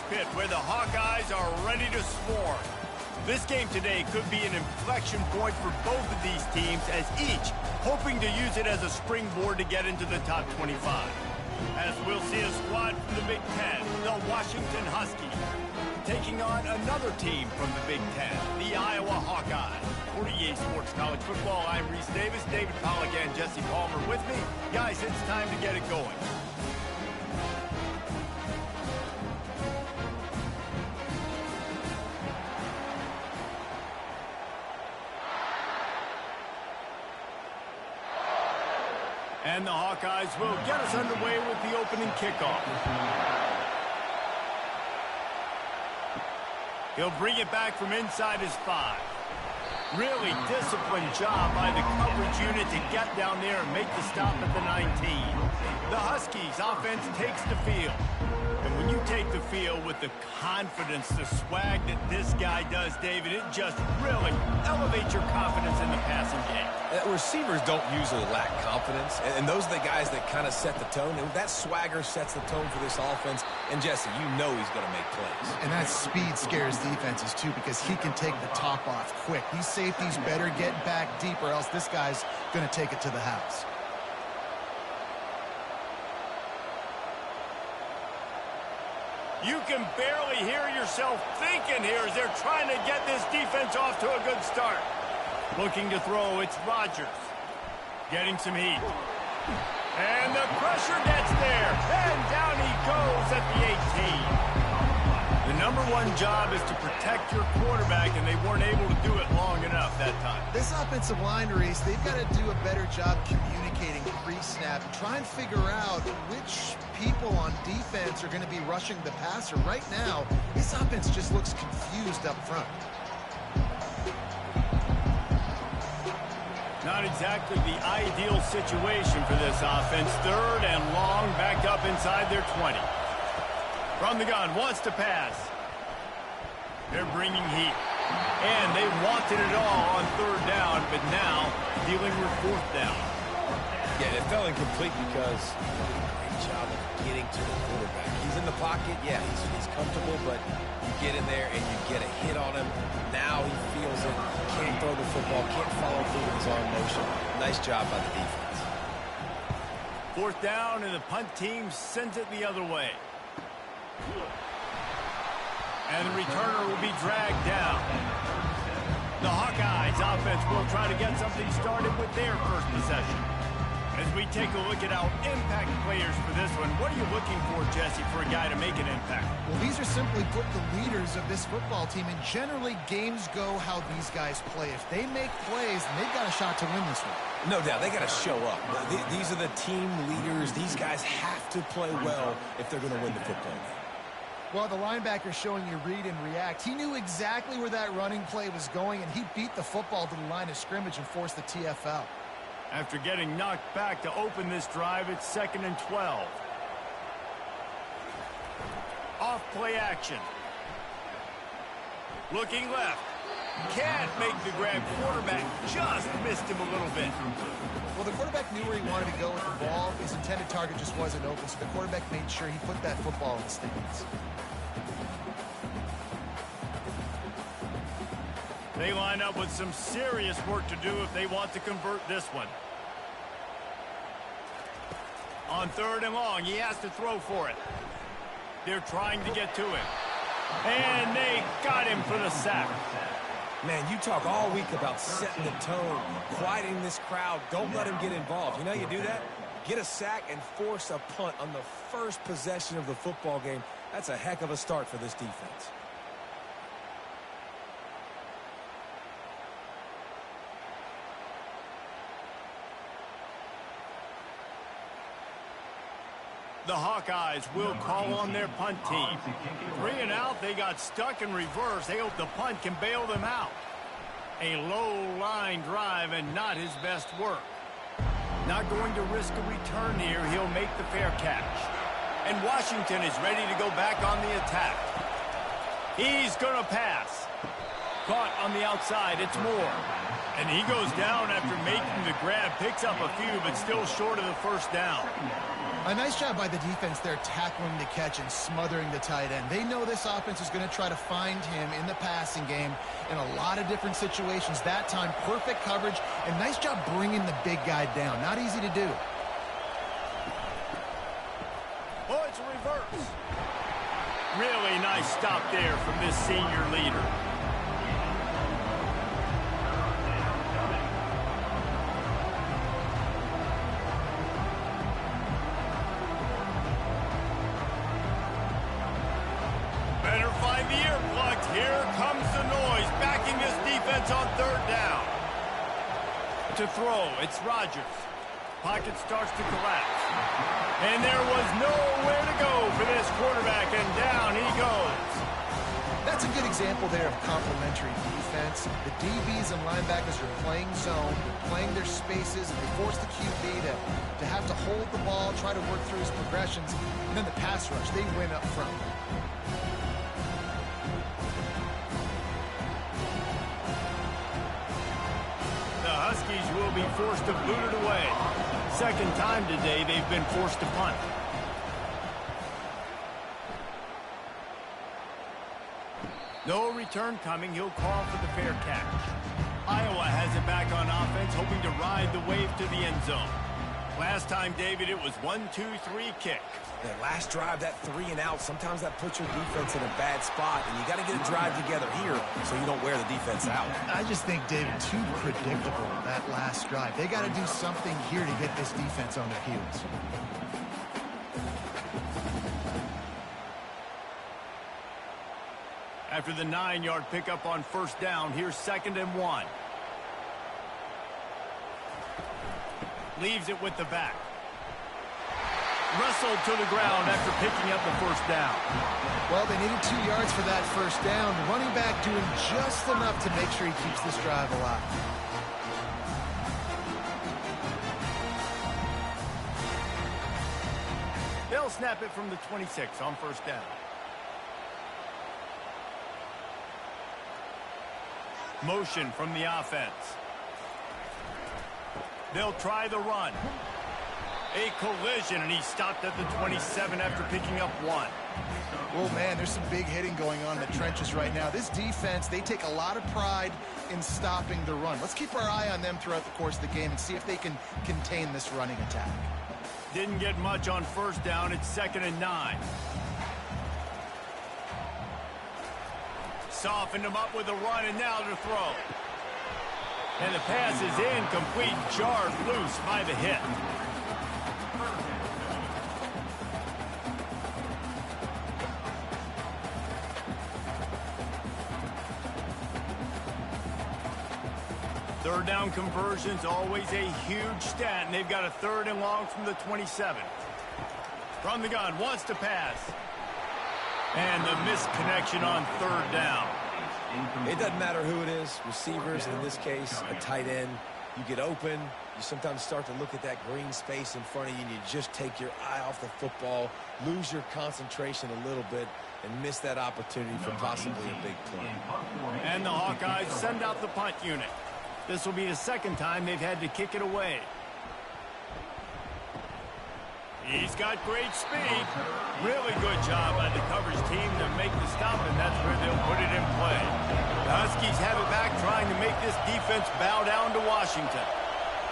pit where the Hawkeyes are ready to swarm. This game today could be an inflection point for both of these teams, as each hoping to use it as a springboard to get into the top 25. As we'll see a squad from the Big Ten, the Washington Huskies, taking on another team from the Big Ten, the Iowa Hawkeyes. For EA Sports College Football, I'm Reese Davis, David Pollack, and Jesse Palmer with me. Guys, it's time to get it going. And the Hawkeyes will get us underway with the opening kickoff. He'll bring it back from inside his 5. Really disciplined job by the coverage unit to get down there and make the stop at the 19. The Huskies offense takes the field. And when you take the field with the confidence, the swag that this guy does, David, it just really elevates your confidence in the passing game. Receivers don't usually lack confidence, and those are the guys that kind of set the tone. And that swagger sets the tone for this offense. And Jesse, you know he's going to make plays. And that speed scares defenses too, because he can take the top off quick. These safeties better get back deep, or else this guy's going to take it to the house. You can barely hear yourself thinking here as they're trying to get this defense off to a good start. Looking to throw, it's Rodgers. Getting some heat. And the pressure gets there. And down he goes at the 18. The number one job is to protect your quarterback, and they weren't able to do it long enough that time. This offensive line, Reese, they've got to do a better job communicating pre-snap and try and figure out which people on defense are going to be rushing the passer. Right now, this offense just looks confused up front. Not exactly the ideal situation for this offense. 3rd and long, backed up inside their 20. From the gun, wants to pass. They're bringing heat. And they wanted it all on 3rd down, but now dealing with 4th down. Yeah, it fell incomplete because great job of getting to the quarterback. He's in the pocket, yeah, he's comfortable, but you get in there and you get a hit on him. Now he feels it, can't throw the football, can't follow through with his arm motion. Nice job by the defense. 4th down, and the punt team sends it the other way. And the returner will be dragged down. The Hawkeyes offense will try to get something started with their first possession. As we take a look at our impact players for this one, what are you looking for, Jesse, for a guy to make an impact? Well, these are simply put the leaders of this football team, and generally games go how these guys play. If they make plays, then they've got a shot to win this one. No doubt, they got to show up. These are the team leaders. These guys have to play well if they're going to win the football game. Well, the linebacker's showing you read and react. He knew exactly where that running play was going, and he beat the football to the line of scrimmage and forced the TFL. After getting knocked back to open this drive, it's 2nd and 12. Off play action. Looking left. Can't make the grab. Quarterback just missed him a little bit. Well, the quarterback knew where he wanted to go with the ball. His intended target just wasn't open, so the quarterback made sure he put that football in the stands. They line up with some serious work to do if they want to convert this one. On 3rd and long, he has to throw for it. They're trying to get to him. And they got him for the sack. Man, you talk all week about setting the tone, quieting this crowd. Don't let him get involved. You know how you do that? Get a sack and force a punt on the first possession of the football game. That's a heck of a start for this defense. The Hawkeyes will call on their punt team. 3 and out, they got stuck in reverse. They hope the punt can bail them out. A low line drive and not his best work. Not going to risk a return here. He'll make the fair catch. And Washington is ready to go back on the attack. He's going to pass. Caught on the outside. It's Moore. And he goes down after making the grab. Picks up a few, but still short of the 1st down. A nice job by the defense there tackling the catch and smothering the tight end. They know this offense is going to try to find him in the passing game in a lot of different situations. That time, perfect coverage, and nice job bringing the big guy down. Not easy to do. Oh, it's a reverse. Really nice stop there from this senior leader. Better find the earplugs. Here comes the noise, backing this defense on third down. To throw, it's Rodgers. Pocket starts to collapse. And there was nowhere to go for this quarterback, and down he goes. That's a good example there of complementary defense. The DBs and linebackers are playing zone, they're playing their spaces, and they force the QB to have to hold the ball, try to work through his progressions, and then the pass rush, they win up front. The Huskies will be forced to boot it away. Second time today they've been forced to punt. No return coming. He'll call for the fair catch. Iowa has it back on offense, hoping to ride the wave to the end zone. Last time, David, it was 1-2-3 kick. That last drive, that 3 and out, sometimes that puts your defense in a bad spot, and you got to get a drive together here so you don't wear the defense out. I just think, David, too predictable, that last drive. They got to do something here to get this defense on their heels. After the 9-yard pickup on first down, here's 2nd and 1. Leaves it with the back. Wrestled to the ground after picking up the first down. Well, they needed 2 yards for that first down. The running back doing just enough to make sure he keeps this drive alive. They'll snap it from the 26 on first down. Motion from the offense. They'll try the run. A collision, and he stopped at the 27 after picking up 1. Well, man, there's some big hitting going on in the trenches right now. This defense, they take a lot of pride in stopping the run. Let's keep our eye on them throughout the course of the game and see if they can contain this running attack. Didn't get much on first down. It's 2nd and 9. Softened him up with a run, and now to throw. And the pass is incomplete, jarred loose by the hit. Third down conversions, always a huge stat, and they've got a 3rd and long from the 27. From the gun, wants to pass. And the missed connection on 3rd down. It doesn't matter who it is, receivers, in this case, a tight end. You get open, you sometimes start to look at that green space in front of you, and you just take your eye off the football, lose your concentration a little bit, and miss that opportunity for possibly a big play. And the Hawkeyes send out the punt unit. This will be the 2nd time they've had to kick it away. He's got great speed. Really good job by the coverage team to make the stop, and that's where they'll put it in play. The Huskies have it back, trying to make this defense bow down to Washington.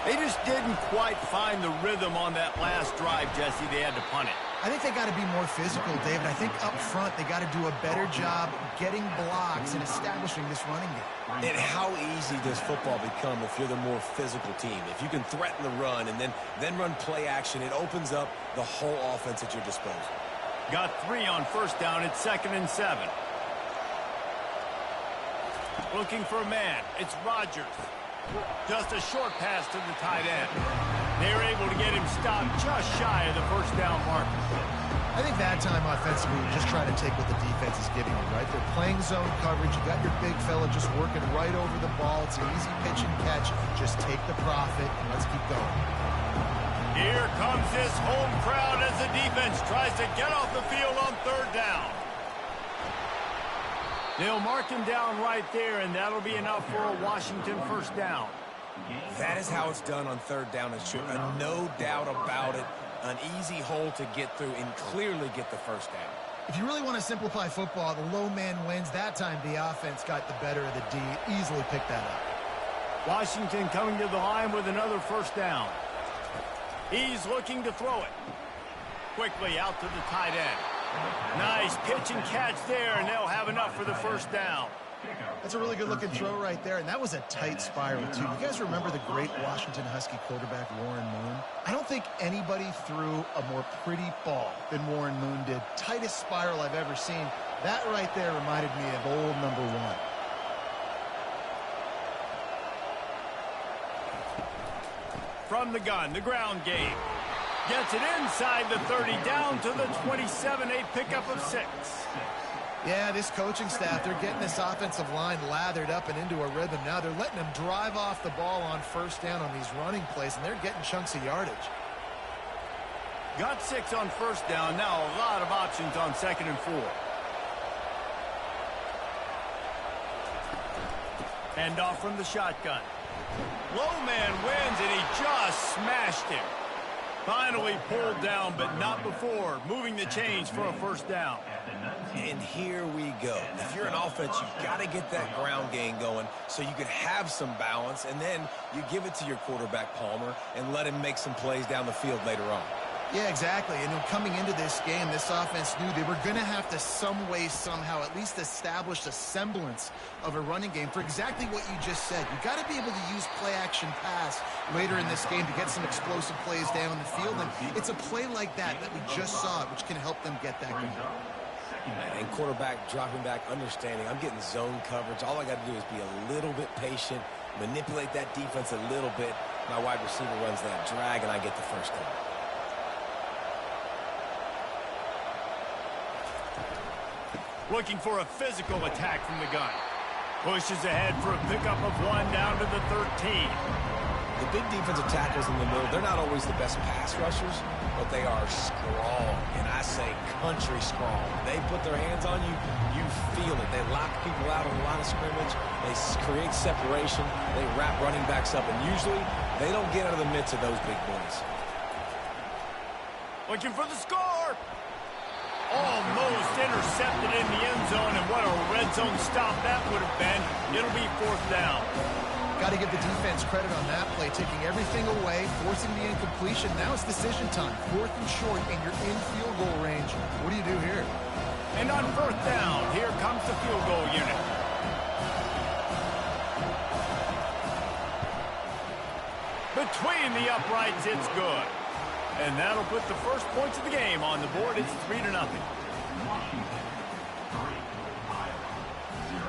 They just didn't quite find the rhythm on that last drive, Jesse. They had to punt it. I think they got to be more physical, David. I think up front they got to do a better job getting blocks and establishing this running game. And how easy does football become if you're the more physical team? If you can threaten the run and then run play action, it opens up the whole offense at your disposal. Got 3 on first down. It's 2nd and 7. Looking for a man. It's Rodgers. Just a short pass to the tight end. They're able to get him stopped just shy of the first down mark. I think that time offensively, you're just trying to take what the defense is giving you, right? They're playing zone coverage. You got your big fella just working right over the ball. It's an easy pitch and catch. Just take the profit and let's keep going. Here comes this home crowd as the defense tries to get off the field on 3rd down. They'll mark him down right there, and that'll be enough for a Washington first down. That is how it's done on 3rd down. It's true. No doubt about it. An easy hole to get through and clearly get the first down. If you really want to simplify football, the low man wins. That time the offense got the better of the D. Easily picked that up. Washington coming to the line with another first down. He's looking to throw it. Quickly out to the tight end. Nice pitch and catch there, and they'll have enough for the first down. That's a really good-looking throw right there, and that was a tight spiral, too. You guys remember the great Washington Husky quarterback Warren Moon? I don't think anybody threw a more pretty ball than Warren Moon did. Tightest spiral I've ever seen. That right there reminded me of old number 1. From the gun, the ground game. Gets it inside the 30, down to the 27, a pickup of 6. Yeah, this coaching staff, they're getting this offensive line lathered up and into a rhythm. Now they're letting them drive off the ball on first down on these running plays, and they're getting chunks of yardage. Got 6 on first down. Now a lot of options on 2nd and 4. Hand off from the shotgun. Low man wins, and he just smashed him. Finally pulled down, but not before. Moving the chains for a first down. And here we go. If you're an offense, you've got to get that ground game going so you can have some balance, and then you give it to your quarterback, Palmer, and let him make some plays down the field later on. Yeah, exactly. And coming into this game, this offense knew they were going to have to some way, somehow, at least establish a semblance of a running game for exactly what you just said. You got to be able to use play-action pass later in this game to get some explosive plays down the field. And it's a play like that we just saw, which can help them get that going. And quarterback dropping back, understanding, I'm getting zone coverage. All I got to do is be a little bit patient, manipulate that defense a little bit. My wide receiver runs that drag, and I get the first down. Looking for a physical attack from the gun. Pushes ahead for a pickup of 1 down to the 13. The big defensive tackles in the middle, they're not always the best pass rushers, but they are strong, and I say country strong. They put their hands on you, you feel it. They lock people out on the line of scrimmage. They create separation. They wrap running backs up, and usually they don't get out of the midst of those big boys. Looking for the score. Almost intercepted in the end zone, and what a red zone stop that would have been. It'll be 4th down. Got to give the defense credit on that play, taking everything away, forcing the incompletion. Now it's decision time. 4th and short, and you're in field goal range. What do you do here? And on 4th down, here comes the field goal unit. Between the uprights, it's good. And that'll put the first points of the game on the board. It's 3-0. Washington 3, Iowa 0.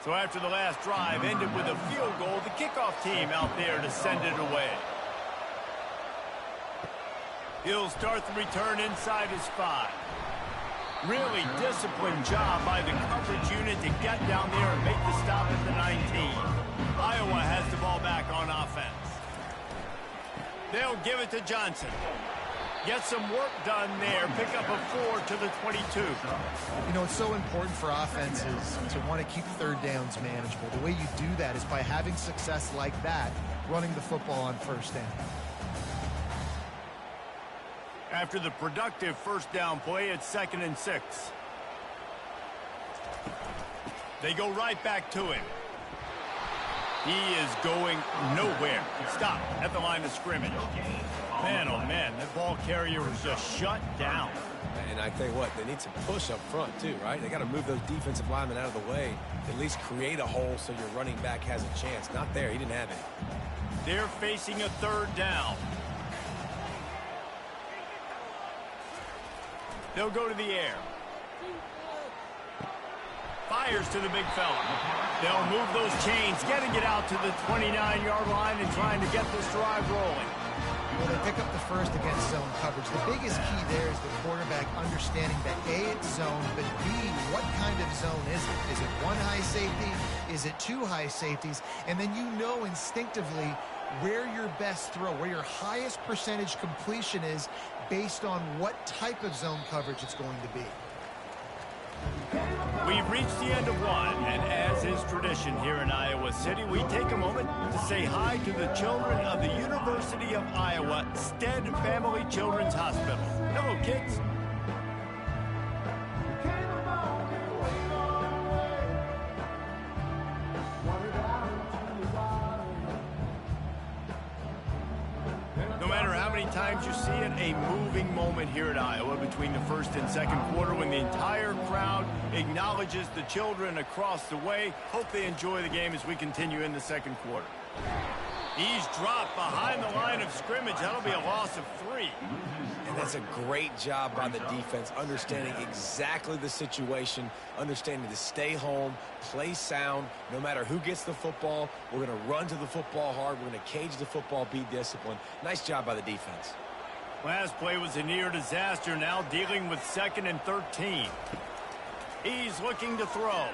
So after the last drive ended with a field goal, the kickoff team out there to send it away. He'll start the return inside his 5. Really disciplined job by the coverage unit to get down there and make the stop at the 19. Iowa has the ball back on offense. They'll give it to Johnson. Get some work done there. Pick up a 4 to the 22. You know, it's so important for offenses to want to keep 3rd downs manageable. The way you do that is by having success like that, running the football on 1st down. After the productive first down play, it's 2nd and 6. They go right back to him. He is going nowhere. Stop at the line of scrimmage. Man, oh man, that ball carrier was just shut down. And I tell you what, they need some push up front too, right? They got to move those defensive linemen out of the way. At least create a hole so your running back has a chance. Not there. He didn't have it. They're facing a 3rd down. They'll go to the air. Fires to the big fella. They'll move those chains, getting it out to the 29-yard line and trying to get this drive rolling. Well, they pick up the first against zone coverage. The biggest key there is the quarterback understanding that A, it's zone, but B, what kind of zone is it? Is it one high safety? Is it two high safeties? And then you know instinctively where your best throw, where your highest percentage completion is based on what type of zone coverage it's going to be. We've reached the end of one, and as is tradition here in Iowa City, we take a moment to say hi to the children of the University of Iowa Stead Family Children's Hospital. Hello, kids. No matter how many times you see it, a moving moment here at Iowa between the first and second quarter when the entire crowd acknowledges the children across the way. Hope they enjoy the game as we continue in the second quarter. He's dropped behind the line of scrimmage. That'll be a loss of 3. And that's a great job by the defense, understanding exactly the situation, understanding to stay home, play sound. No matter who gets the football, we're going to run to the football hard. We're going to cage the football, be disciplined. Nice job by the defense. Last play was a near disaster, now dealing with 2nd and 13. He's looking to throw.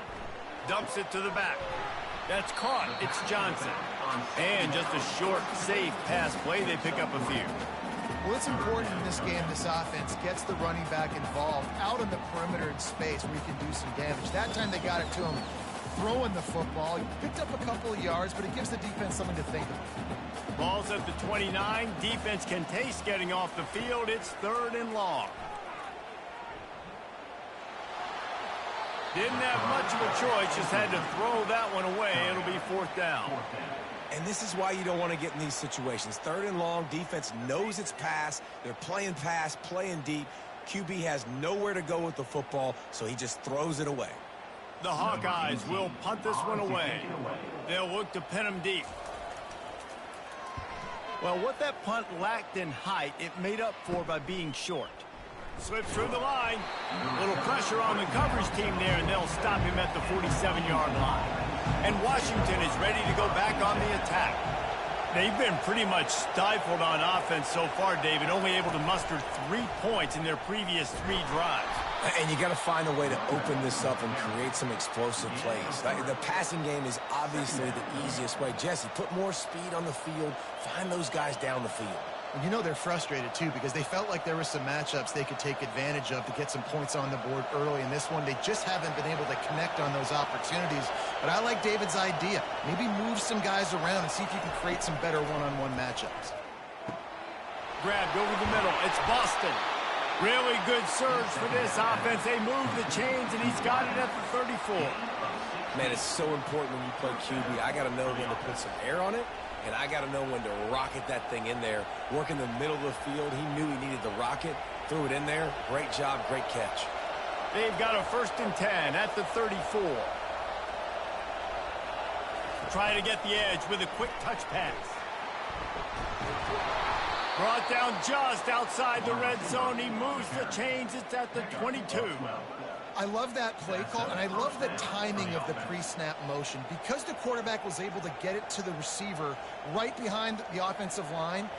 Dumps it to the back. That's caught. It's Johnson. And just a short, safe pass play. They pick up a few. Well, it's important in this game, this offense gets the running back involved out on the perimeter in space where he can do some damage. That time they got it to him throwing the football. He picked up a couple of yards, but it gives the defense something to think of. Ball's at the 29. Defense can taste getting off the field. It's 3rd and long. Didn't have much of a choice, just had to throw that one away. It'll be 4th down. And this is why you don't want to get in these situations. 3rd and long, defense knows it's pass. They're playing pass, playing deep. QB has nowhere to go with the football, so he just throws it away. The Hawkeyes will punt this one away. They'll look to pin him deep. Well, what that punt lacked in height, it made up for by being short. Slips through the line. A little pressure on the coverage team there, and they'll stop him at the 47-yard line. And Washington is ready to go back on the attack. They've been pretty much stifled on offense so far, David, only able to muster 3 points in their previous 3 drives. And you got to find a way to open this up and create some explosive plays. The passing game is obviously the easiest way. Jesse, put more speed on the field. Find those guys down the field. And you know they're frustrated, too, because they felt like there were some matchups they could take advantage of to get some points on the board early. In this one, they just haven't been able to connect on those opportunities. But I like David's idea. Maybe move some guys around and see if you can create some better one-on-one matchups. Grabbed over the middle. It's Boston. Really good surge for this offense. They move the chains, and he's got it at the 34. Man, it's so important when you play QB. I got to know when to put some air on it. And I got to know when to rocket that thing in there. Work in the middle of the field. He knew he needed the rocket. Threw it in there. Great job, great catch. They've got a 1st and 10 at the 34. Trying to get the edge with a quick touch pass. Brought down just outside the red zone. He moves the chains. It's at the 22. I love that play call, and I love the timing of the pre-snap motion. Because the quarterback was able to get it to the receiver right behind the offensive line,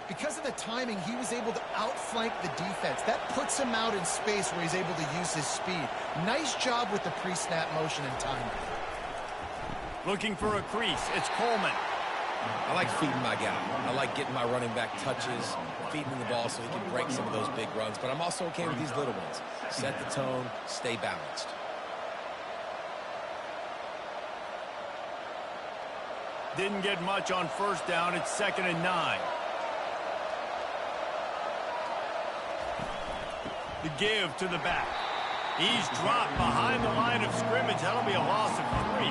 because of the timing, he was able to outflank the defense. That puts him out in space where he's able to use his speed. Nice job with the pre-snap motion and timing. Looking for a crease. It's Coleman. I like feeding my guy. I like getting my running back touches, feeding him the ball so he can break some of those big runs. But I'm also okay with these little ones. Set the tone, stay balanced. Didn't get much on 1st down. It's 2nd and 9. The give to the back. He's dropped behind the line of scrimmage. That'll be a loss of 3.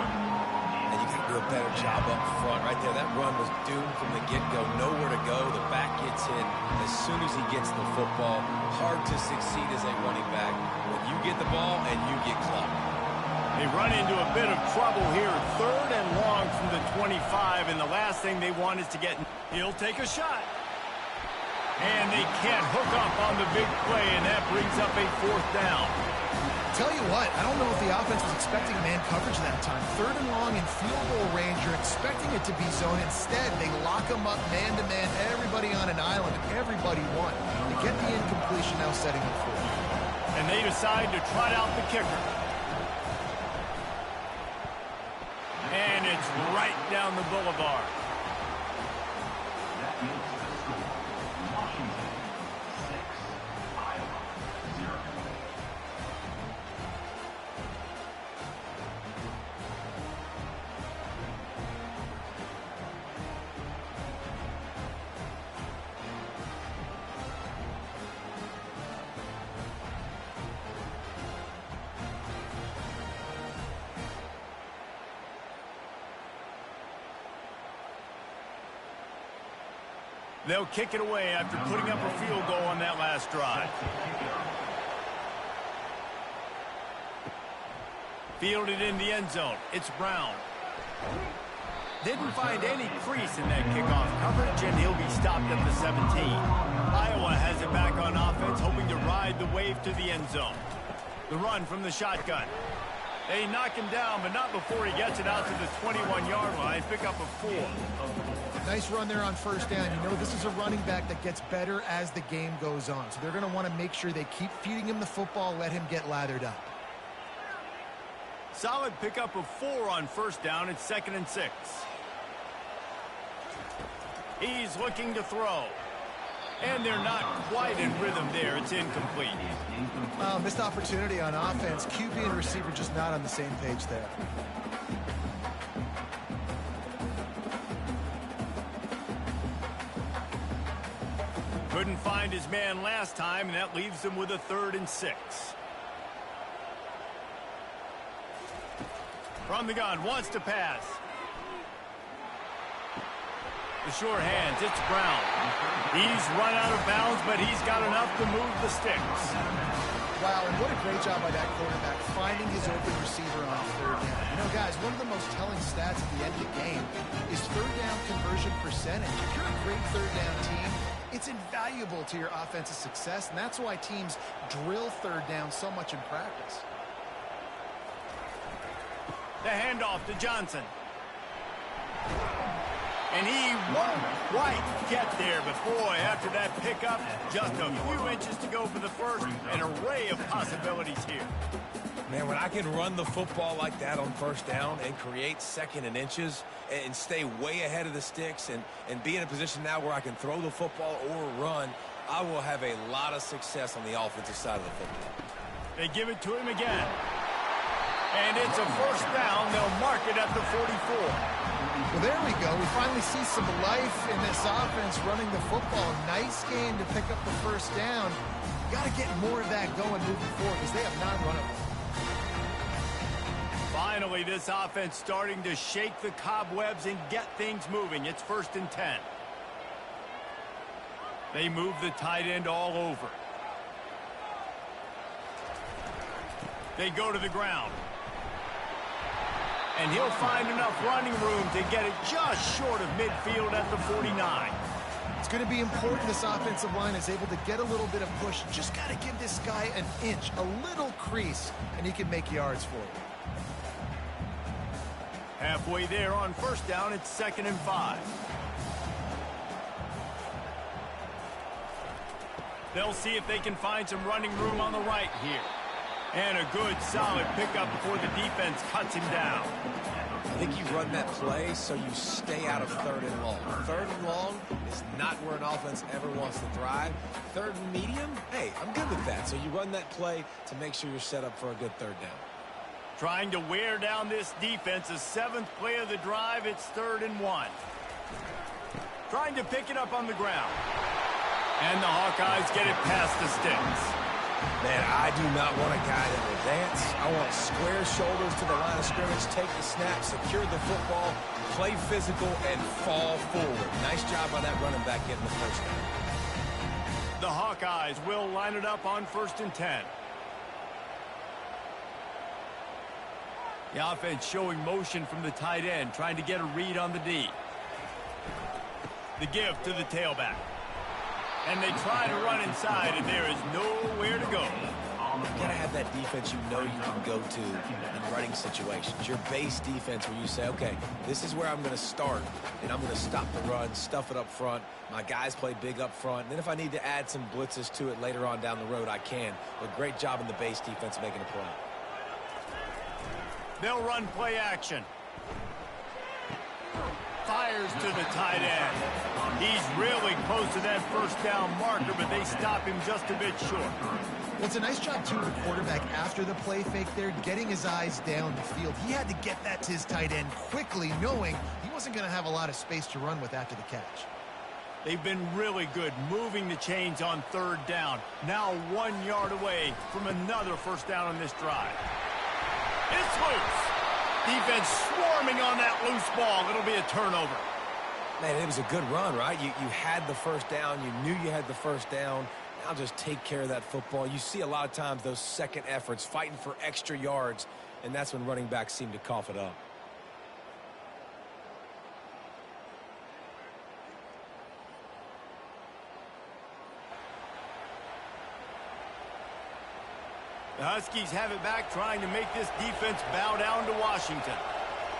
And you got to do a better job up front right there. That run was doomed from the get-go. Nowhere to go. The back gets hit as soon as he gets the football. Hard to succeed as a running back when you get the ball and you get clocked. They run into a bit of trouble here. 3rd and long from the 25, and the last thing they want is to get... He'll take a shot. And they can't hook up on the big play, and that brings up a 4th down. Tell you what, I don't know if the offense was expecting man coverage that time. 3rd and long in field goal range, you're expecting it to be zone. Instead, they lock them up man-to-man, everybody on an island, and everybody won. They get the incompletion, now setting up for it. And they decide to trot out the kicker. And it's right down the boulevard. That makes the score Washington 6, Iowa 0. They'll kick it away after putting up a field goal on that last drive. Fielded in the end zone. It's Brown. Didn't find any crease in that kickoff coverage, and he'll be stopped at the 17. Iowa has it back on offense, hoping to ride the wave to the end zone. The run from the shotgun. They knock him down, but not before he gets it out to the 21-yard line. Pick up a 4. Nice run there on 1st down. You know, this is a running back that gets better as the game goes on. So they're going to want to make sure they keep feeding him the football, let him get lathered up. Solid pickup of 4 on 1st down. It's 2nd and 6. He's looking to throw. And they're not quite in rhythm there. It's incomplete. Missed opportunity on offense. QB and receiver just not on the same page there. Couldn't find his man last time, and that leaves him with a 3rd and 6. From the gun, wants to pass. The sure hands, it's Brown. He's run out of bounds, but he's got enough to move the sticks. Wow, and what a great job by that quarterback finding his open receiver on 3rd down. You know, guys, one of the most telling stats at the end of the game is 3rd down conversion percentage. If you're a great 3rd down team, it's invaluable to your offensive success, and that's why teams drill 3rd down so much in practice. The handoff to Johnson. And he won't quite get there, but boy, after that pickup, just a few inches to go for the first. An array of possibilities here. Man, when I can run the football like that on 1st down and create 2nd and inches and stay way ahead of the sticks and be in a position now where I can throw the football or run, I will have a lot of success on the offensive side of the football. They give it to him again. And it's a 1st down. They'll mark it at the 44. Well, there we go. We finally see some life in this offense running the football. Nice game to pick up the 1st down. You got to get more of that going moving forward because they have not run it. Finally, this offense starting to shake the cobwebs and get things moving. It's 1st and 10. They move the tight end all over. They go to the ground. And he'll find enough running room to get it just short of midfield at the 49. It's going to be important this offensive line is able to get a little bit of push. Just got to give this guy an inch, a little crease, and he can make yards for you. Halfway there on 1st down, it's 2nd and 5. They'll see if they can find some running room on the right here. And a good, solid pickup before the defense cuts him down. I think you run that play so you stay out of 3rd and long. 3rd and long is not where an offense ever wants to thrive. 3rd and medium, hey, I'm good with that. So you run that play to make sure you're set up for a good 3rd down. Trying to wear down this defense, the 7th play of the drive, it's 3rd and 1. Trying to pick it up on the ground. And the Hawkeyes get it past the sticks. Man, I do not want a guy that will dance. I want square shoulders to the line of scrimmage, take the snap, secure the football, play physical, and fall forward. Nice job by that running back getting the 1st down. The Hawkeyes will line it up on 1st and 10. The offense showing motion from the tight end, trying to get a read on the D. The give to the tailback. And they try to run inside, and there is nowhere to go. you've got to have that defense you know you can go to in running situations. Your base defense where you say, okay, this is where I'm going to start, and I'm going to stop the run, stuff it up front. My guys play big up front. And then if I need to add some blitzes to it later on down the road, I can. But great job in the base defense making a play. They'll run play action. Fires to the tight end. He's really close to that first down marker, but they stop him just a bit short. Well, it's a nice job, too, of the quarterback after the play fake there, getting his eyes down the field. He had to get that to his tight end quickly, knowing he wasn't going to have a lot of space to run with after the catch. They've been really good moving the chains on third down. Now 1 yard away from another first down on this drive. It's loose. Defense swarming on that loose ball. It'll be a turnover. Man, it was a good run, right? You had the first down. You knew you had the first down. Now just take care of that football. You see a lot of times those second efforts fighting for extra yards, and that's when running backs seem to cough it up. The Huskies have it back, trying to make this defense bow down to Washington.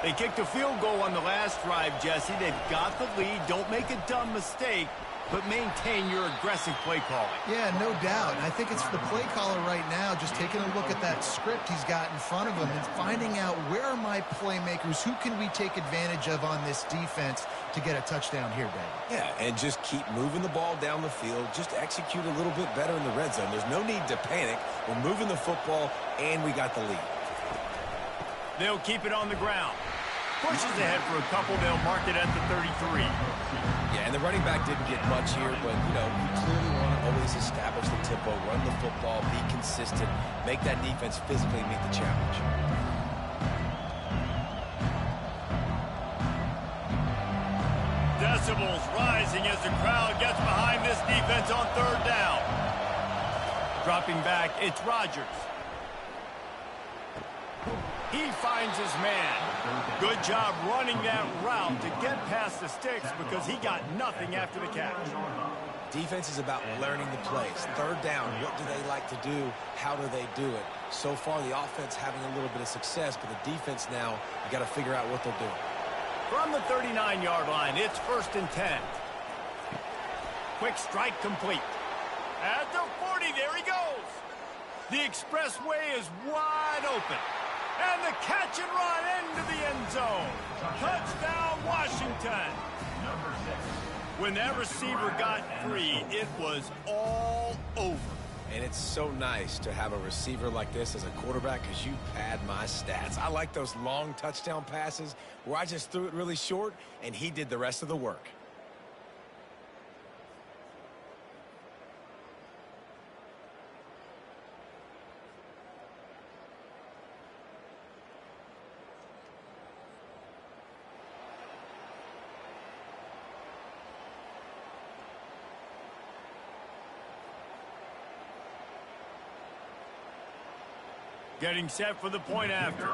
They kicked a field goal on the last drive, Jesse. They've got the lead. Don't make a dumb mistake, but maintain your aggressive play calling. Yeah, no doubt. And I think it's the play caller right now just taking a look at that script he's got in front of him and finding out where are my playmakers, who can we take advantage of on this defense to get a touchdown here, Ben. Yeah, and just keep moving the ball down the field. Just execute a little bit better in the red zone. There's no need to panic. We're moving the football, and we got the lead. They'll keep it on the ground. Pushes ahead for a couple. They'll mark it at the 33. Yeah, and the running back didn't get much here, but, you know, you clearly want to always establish the tempo, run the football, be consistent, make that defense physically meet the challenge. Decibels rising as the crowd gets behind this defense on third down. Dropping back, it's Rodgers. He finds his man. Good job running that route to get past the sticks because he got nothing after the catch. Defense is about learning the plays. Third down, what do they like to do? How do they do it? So far, the offense having a little bit of success, but the defense now, you got to figure out what they're doing. From the 39-yard line, it's 1st and 10. Quick strike complete. At the 40, there he goes. The expressway is wide open. And the catch and run into the end zone. Touchdown, Washington. When that receiver got free, it was all over. And it's so nice to have a receiver like this as a quarterback because you pad my stats. I like those long touchdown passes where I just threw it really short and he did the rest of the work. Getting set for the point after.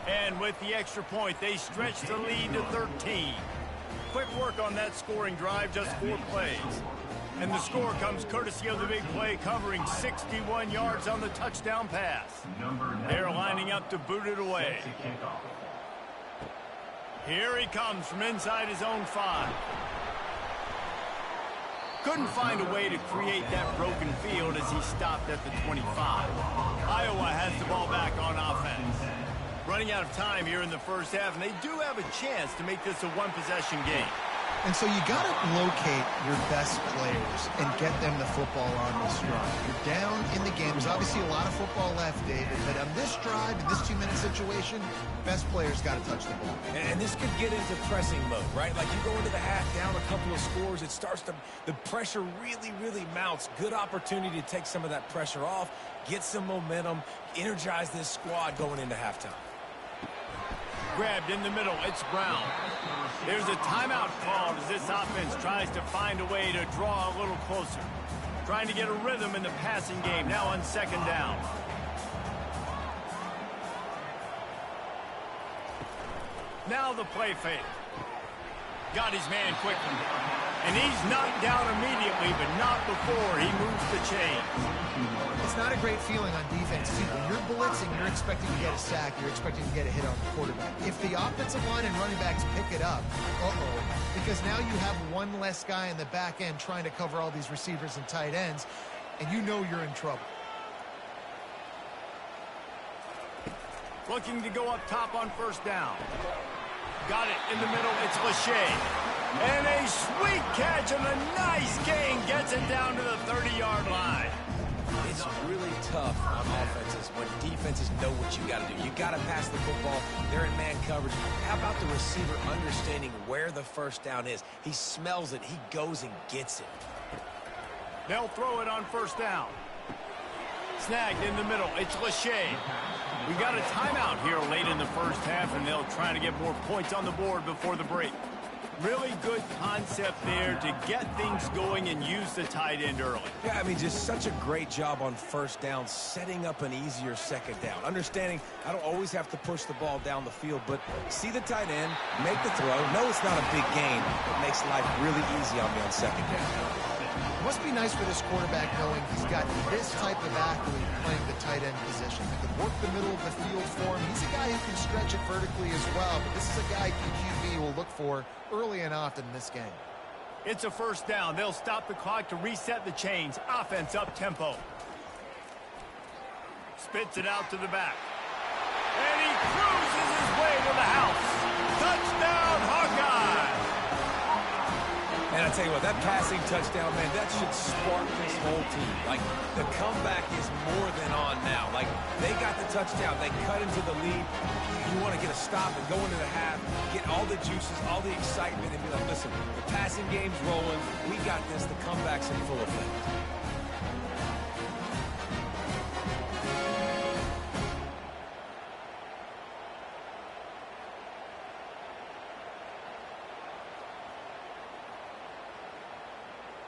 And with the extra point, they stretch the lead to 13. Quick work on that scoring drive, just 4 plays. And the score comes courtesy of the big play, covering 61 yards on the touchdown pass. They're lining up to boot it away. Here he comes from inside his own 5. Couldn't find a way to create that broken field as he stopped at the 25. Iowa has the ball back on offense. Running out of time here in the first half, and they do have a chance to make this a one-possession game. And so you got to locate your best players and get them the football on this drive. You're down in the game. There's obviously a lot of football left, David, but on this drive, in this 2-minute situation, best players got to touch the ball. And this could get into pressing mode, right? Like you go into the half down a couple of scores, it starts to, the pressure really mounts. Good opportunity to take some of that pressure off, get some momentum, energize this squad going into halftime. Grabbed in the middle, it's Brown. There's a timeout called as this offense tries to find a way to draw a little closer. Trying to get a rhythm in the passing game, now on 2nd down. Now the play fake. Got his man quickly. And he's knocked down immediately, but not before he moves the chains. It's not a great feeling on defense, too. When you're blitzing, you're expecting to get a sack. You're expecting to get a hit on the quarterback. If the offensive line and running backs pick it up, because now you have one less guy in the back end trying to cover all these receivers and tight ends, and you know you're in trouble. Looking to go up top on first down. Got it in the middle. It's Lachey. And a sweet catch and a nice gain gets it down to the 30-yard line. It's really tough on offenses when defenses know what you got to do. You got to pass the football. They're in man coverage. How about the receiver understanding where the first down is? He smells it. He goes and gets it. They'll throw it on first down. Snagged in the middle. It's Lachey. We got a timeout here late in the first half, and they'll try to get more points on the board before the break. Really good concept there to get things going and use the tight end early. Yeah, I mean, just such a great job on first down, setting up an easier second down. Understanding I don't always have to push the ball down the field, but see the tight end, make the throw. No, it's not a big gain. It makes life really easy on me on second down. It must be nice for this quarterback knowing he's got this type of athlete playing the tight end position. He can work the middle of the field for him. He's a guy who can stretch it vertically as well, but this is a guy QB will look for early and often in this game. It's a first down. They'll stop the clock to reset the chains. Offense up tempo. Spits it out to the back. And he cruises his way to the house. Touchdown, Hawkeye! And I tell you what, that passing touchdown, man, that should spark this whole team. Like, the comeback is more than on now. Like, they got the touchdown. They cut into the lead. You want to get a stop and go into the half, get all the juices, all the excitement, and be like, listen, the passing game's rolling. We got this. The comeback's in full effect.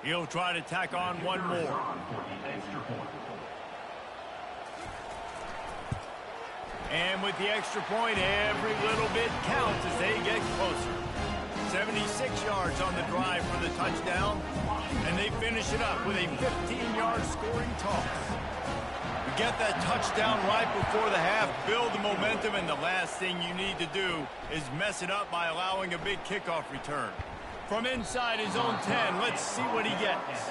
He'll try to tack on one more. And with the extra point, every little bit counts as they get closer. 76 yards on the drive for the touchdown, and they finish it up with a 15-yard scoring toss. You get that touchdown right before the half, build the momentum, and the last thing you need to do is mess it up by allowing a big kickoff return. From inside his own 10, let's see what he gets.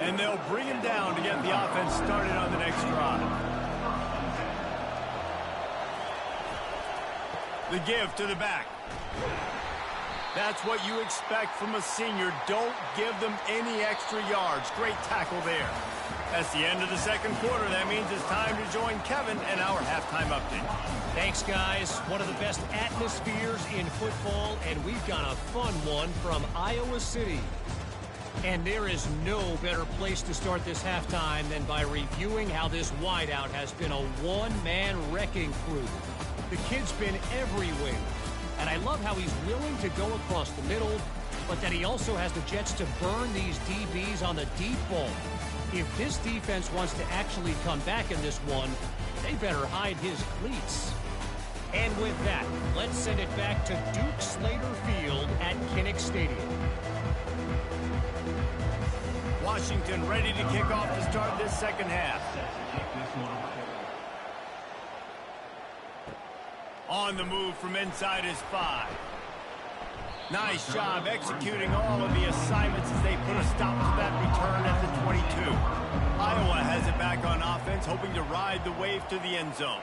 And they'll bring him down to get the offense started on the next drive. The give to the back. That's what you expect from a senior. Don't give them any extra yards. Great tackle there. That's the end of the second quarter. That means it's time to join Kevin and our halftime update. Thanks, guys. One of the best atmospheres in football, and we've got a fun one from Iowa City. And there is no better place to start this halftime than by reviewing how this wideout has been a one-man wrecking crew. The kid's been everywhere, and I love how he's willing to go across the middle, but that he also has the jets to burn these DBs on the deep ball. If this defense wants to actually come back in this one, they better hide his cleats. And with that, let's send it back to Duke Slater Field at Kinnick Stadium. Washington ready to kick off to start this second half. On the move from inside his 5. Nice job executing all of the assignments as they put a stop to that return at the 22. Iowa has it back on offense, hoping to ride the wave to the end zone.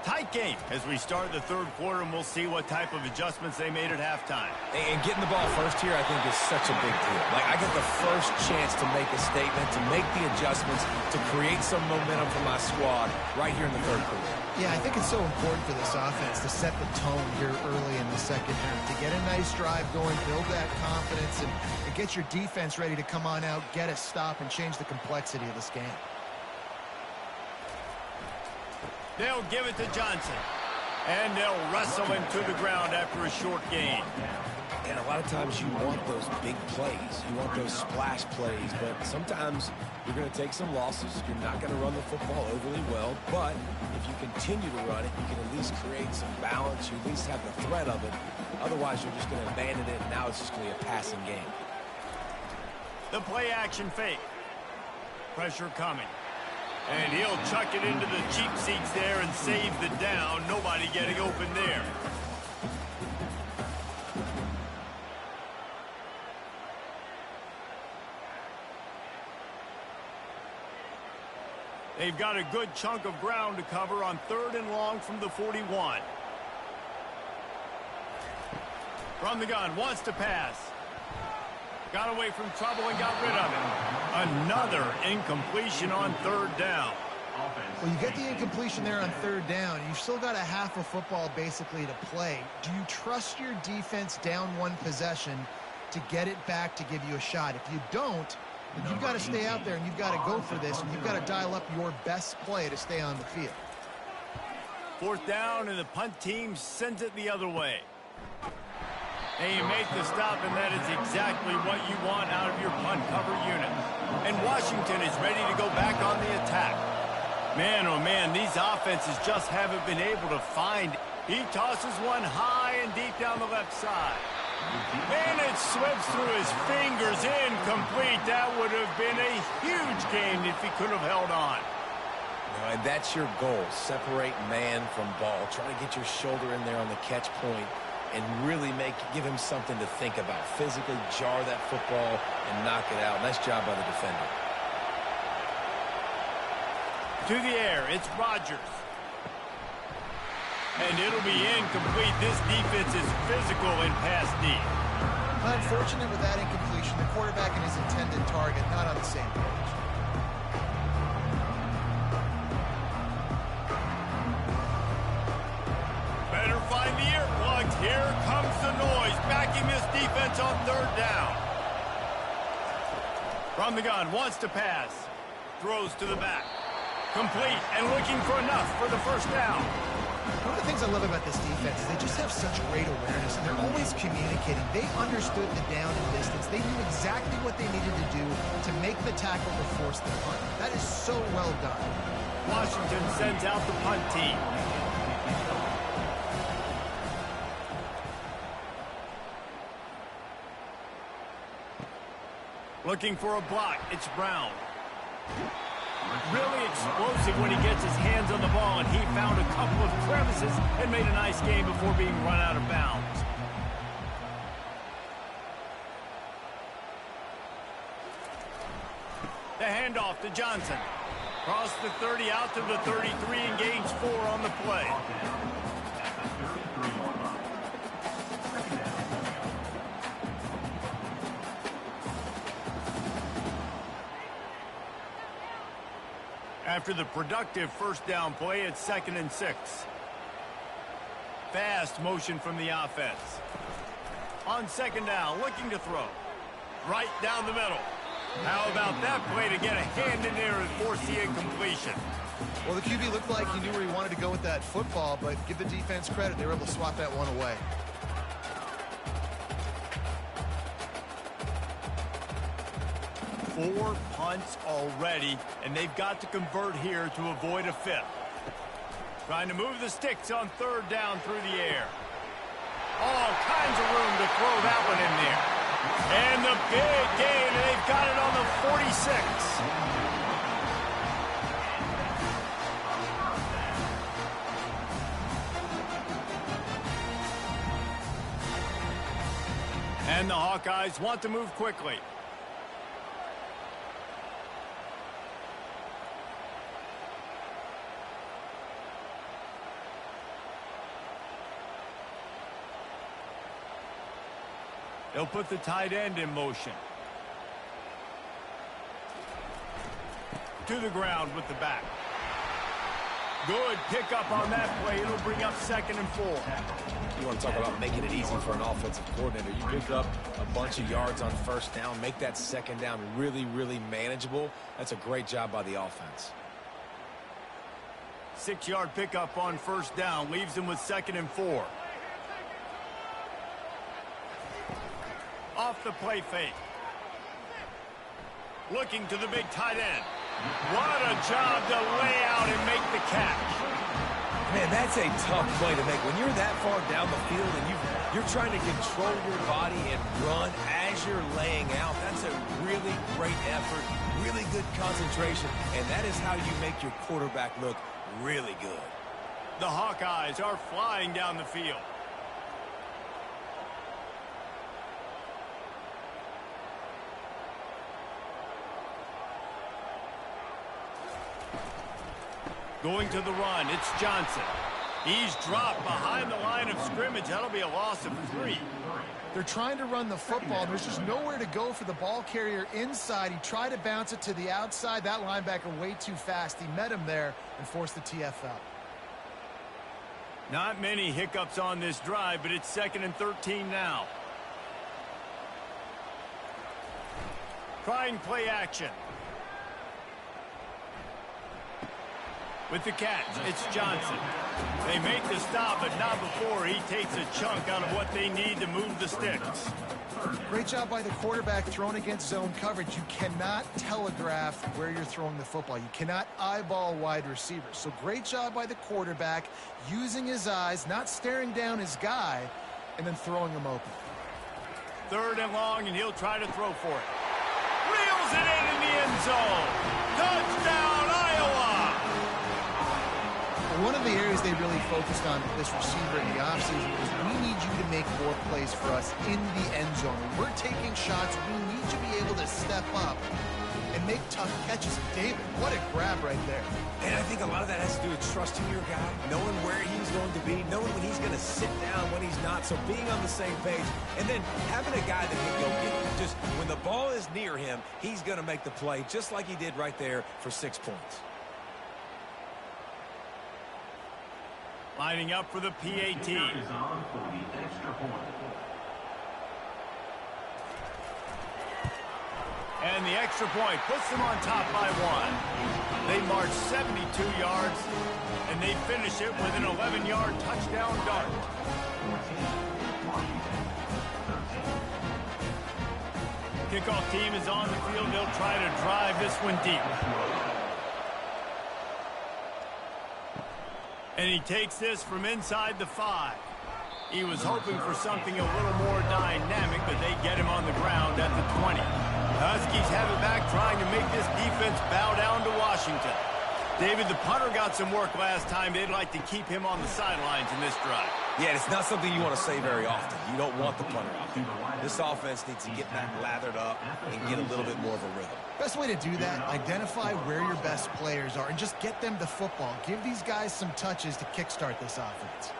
Tight game as we start the third quarter, and we'll see what type of adjustments they made at halftime. And getting the ball first here, I think, is such a big deal. Like, I get the first chance to make a statement, to make the adjustments, to create some momentum for my squad right here in the third quarter. Yeah, I think it's so important for this offense to set the tone here early in the second half, to get a nice drive going, build that confidence, and get your defense ready to come on out, get a stop, and change the complexity of this game. They'll give it to Johnson, and they'll wrestle him to the ground after a short gain. And a lot of times you want those big plays. You want those splash plays, but sometimes you're going to take some losses. You're not going to run the football overly well, but if you continue to run it, you can at least create some balance. You at least have the threat of it. Otherwise, you're just going to abandon it, and now it's just going to be a passing game. The play action fake. Pressure coming. And he'll chuck it into the cheap seats there and save the down. Nobody getting open there. They've got a good chunk of ground to cover on 3rd and long from the 41. From the gun, wants to pass. Got away from trouble and got rid of it. Another incompletion on 3rd down. Well, you get the incompletion there on 3rd down. You've still got a half of football basically to play. Do you trust your defense down 1 possession to get it back to give you a shot? If you don't, then you've got to stay out there and you've got to go for this, and you've got to dial up your best play to stay on the field. 4th down, and the punt team sends it the other way. And you make the stop, and that is exactly what you want out of your punt cover unit. And Washington is ready to go back on the attack. Man, oh man, these offenses just haven't been able to find. He tosses one high and deep down the left side. And it slips through his fingers, incomplete. That would have been a huge gain if he could have held on. And that's your goal. Separate man from ball. Try to get your shoulder in there on the catch point and really give him something to think about. Physically jar that football and knock it out. Nice job by the defender. To the air, it's Rodgers. And it'll be incomplete. This defense is physical and pass deep. Unfortunate with that incompletion. The quarterback and his intended target not on the same page. Better find the earplugs. Here comes the noise, backing this defense on 3rd down. From the gun, wants to pass. Throws to the back. Complete and looking for enough for the 1st down. One of the things I love about this defense is they just have such great awareness, and they're always communicating. They understood the down and distance. They knew exactly what they needed to do to make the tackle to force the punt. That is so well done. Washington sends out the punt team. Looking for a block. It's Brown. Really explosive when he gets his hands on the ball, and he found a couple of crevices and made a nice game before being run out of bounds. The handoff to Johnson. Cross the 30 out to the 33 and gains 4 on the play. After the productive 1st down play, it's 2nd and 6. Fast motion from the offense. On 2nd down, looking to throw. Right down the middle. How about that play to get a hand in there and force the incompletion? Well, the QB looked like he knew where he wanted to go with that football, but give the defense credit. They were able to swat that one away. Four punts already, and they've got to convert here to avoid a 5th. Trying to move the sticks on 3rd down through the air. All kinds of room to throw that one in there. And the big gain, and they've got it on the 46. And the Hawkeyes want to move quickly. They'll put the tight end in motion. To the ground with the back. Good pickup on that play. It'll bring up 2nd and 4. You want to talk about making it easy for an offensive coordinator. You pick up a bunch of yards on 1st down, make that 2nd down really, really manageable. That's a great job by the offense. 6-yard pickup on 1st down. Leaves them with 2nd and 4. Off the play fake. Looking to the big tight end. What a job to lay out and make the catch. Man, that's a tough play to make. When you're that far down the field and you're trying to control your body and run as you're laying out, that's a really great effort, really good concentration, and that is how you make your quarterback look really good. The Hawkeyes are flying down the field. Going to the run, it's Johnson. He's dropped behind the line of scrimmage. That'll be a loss of 3. They're trying to run the football. There's just nowhere to go for the ball carrier inside. He tried to bounce it to the outside. That linebacker way too fast. He met him there and forced the TFL. Not many hiccups on this drive, but it's 2nd and 13 now. Trying play action. With the catch, it's Johnson. They make the stop, but not before he takes a chunk out of what they need to move the sticks. Great job by the quarterback thrown against zone coverage. You cannot telegraph where you're throwing the football. You cannot eyeball wide receivers. So great job by the quarterback using his eyes, not staring down his guy, and then throwing him open. 3rd and long, and he'll try to throw for it. Reels it in the end zone. Touchdown, Iowa! One of the areas they really focused on with this receiver in the offseason was we need you to make more plays for us in the end zone. When we're taking shots, we need to be able to step up and make tough catches. David, what a grab right there. And I think a lot of that has to do with trusting your guy, knowing where he's going to be, knowing when he's going to sit down, when he's not, so being on the same page, and then having a guy that can go get it. Just when the ball is near him, he's going to make the play, just like he did right there for 6 points. Lining up for the PAT. Is on for the extra point. And the extra point puts them on top by 1. They march 72 yards, and they finish it with an 11-yard touchdown dart. 14, Kickoff team is on the field. They'll try to drive this one deep. And he takes this from inside the 5. He was hoping for something a little more dynamic, but they get him on the ground at the 20. The Huskies have it back, trying to make this defense bow down to Washington. David, the punter got some work last time. They'd like to keep him on the sidelines in this drive. Yeah, it's not something you want to say very often. You don't want the punter out there. This offense needs to get back lathered up and get a little bit more of a rhythm. Best way to do that, identify where your best players are and just get them the football. Give these guys some touches to kickstart this offense.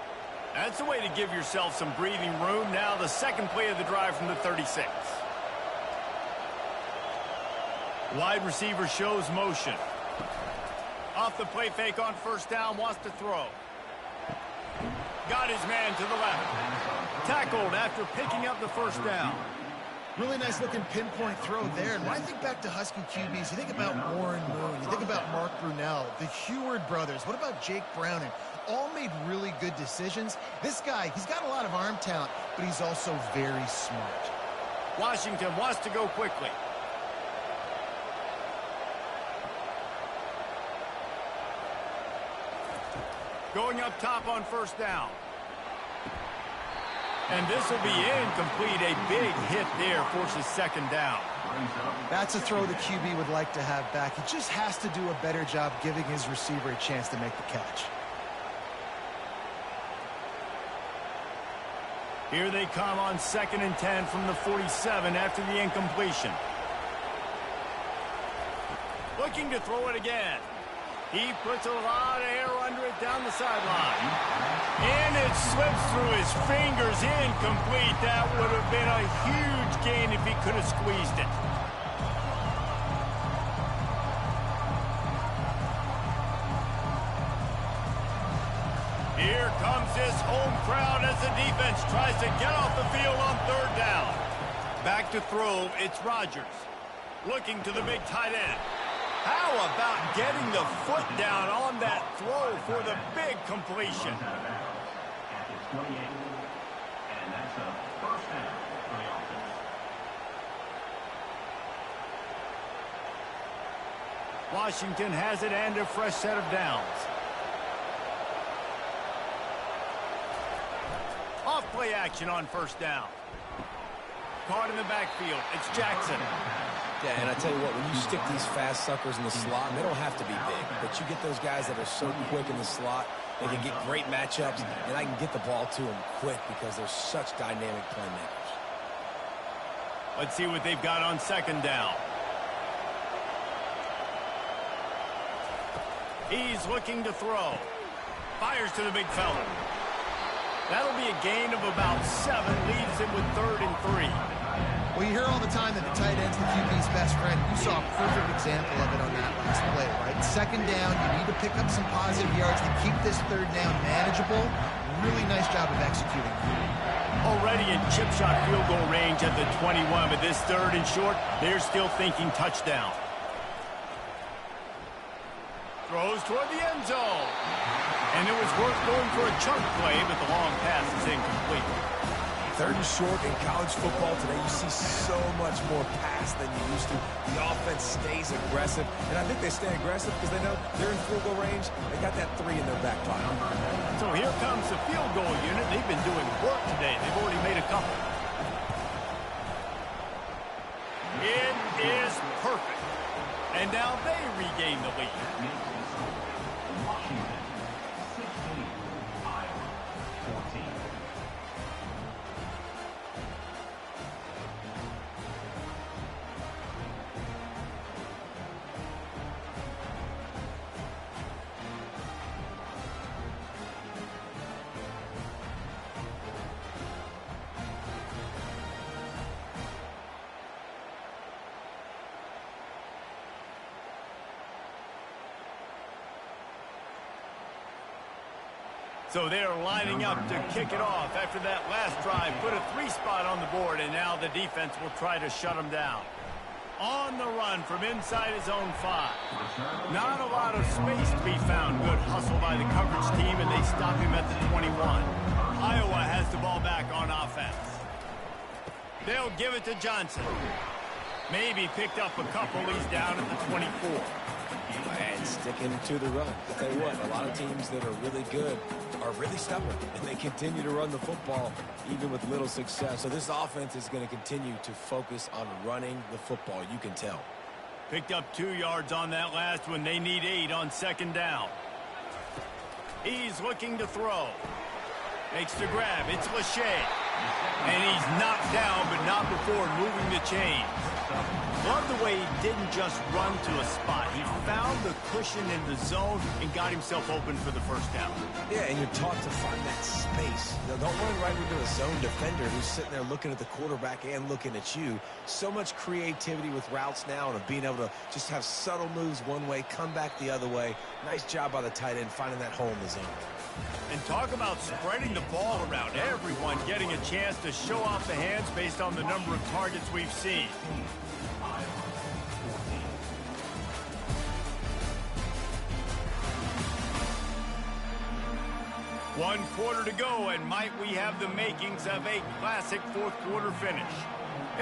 That's the way to give yourself some breathing room. Now the second play of the drive from the 36. Wide receiver shows motion. Off the play fake on 1st down, wants to throw. Got his man to the left. Tackled after picking up the 1st down. Really nice looking pinpoint throw there. And when I think back to Husky QBs, you think about Warren Moon, you think about Mark Brunell, the Heward brothers. What about Jake Browning? All made really good decisions. This guy, he's got a lot of arm talent, but he's also very smart. Washington wants to go quickly. Going up top on 1st down. And this will be incomplete. A big hit there forces 2nd down. That's a throw the QB would like to have back. He just has to do a better job giving his receiver a chance to make the catch. Here they come on 2nd and 10 from the 47 after the incompletion. Looking to throw it again. He puts a lot of air under it down the sideline. And it slips through his fingers, incomplete. That would have been a huge gain if he could have squeezed it. Here comes this home crowd as the defense tries to get off the field on 3rd down. Back to throw, it's Rodgers. Looking to the big tight end. How about getting the foot down on that throw for the big completion? At the 28, and that's a 1st down for the offense. Washington has it and a fresh set of downs. off play action on first down. Caught in the backfield. It's Jackson. Yeah, and I tell you what, when you stick these fast suckers in the slot, they don't have to be big, but you get those guys that are so quick in the slot, they can get great matchups, and I can get the ball to them quick because they're such dynamic playmakers. Let's see what they've got on second down. He's looking to throw. Fires to the big fella. That'll be a gain of about 7, leaves him with 3rd and 3. Well, you hear all the time that the tight end's the QB's best friend. You saw a perfect example of it on that last play, right? Second down, you need to pick up some positive yards to keep this third down manageable. Really nice job of executing. Already in chip shot field goal range at the 21, but this 3rd and short, they're still thinking touchdown. Throws toward the end zone. And it was worth going for a chunk play, but the long pass is incomplete. 3rd and short in college football today, you see so much more pass than you used to. The offense stays aggressive, and I think they stay aggressive because they know they're in field goal range. They got that 3 in their back pocket. So here comes the field goal unit. They've been doing work today. They've already made a couple. It is perfect. And now they regain the lead. Washington 16, Iowa 14. So they're lining up to kick it off after that last drive. Put a 3 spot on the board, and now the defense will try to shut them down. On the run from inside his own 5. Not a lot of space to be found. Good hustle by the coverage team, and they stop him at the 21. Iowa has the ball back on offense. They'll give it to Johnson. Maybe picked up a couple. He's down at the 24. And sticking to the run. I'll tell you what, a lot of teams that are really good are really stubborn, and they continue to run the football even with little success. So this offense is going to continue to focus on running the football, you can tell. Picked up 2 yards on that last one. They need 8 on second down. He's looking to throw. Makes the grab. It's Lachey. And he's knocked down, but not before moving the chain. Love the way he didn't just run to a spot. He found the cushion in the zone and got himself open for the first down. Yeah, and you're taught to find that space. You know, don't run right into a zone defender who's sitting there looking at the quarterback and looking at you. So much creativity with routes now and of being able to just have subtle moves one way, come back the other way. Nice job by the tight end finding that hole in the zone. And talk about spreading the ball around. Everyone getting a chance to show off the hands based on the number of targets we've seen. One quarter to go, and might we have the makings of a classic fourth-quarter finish.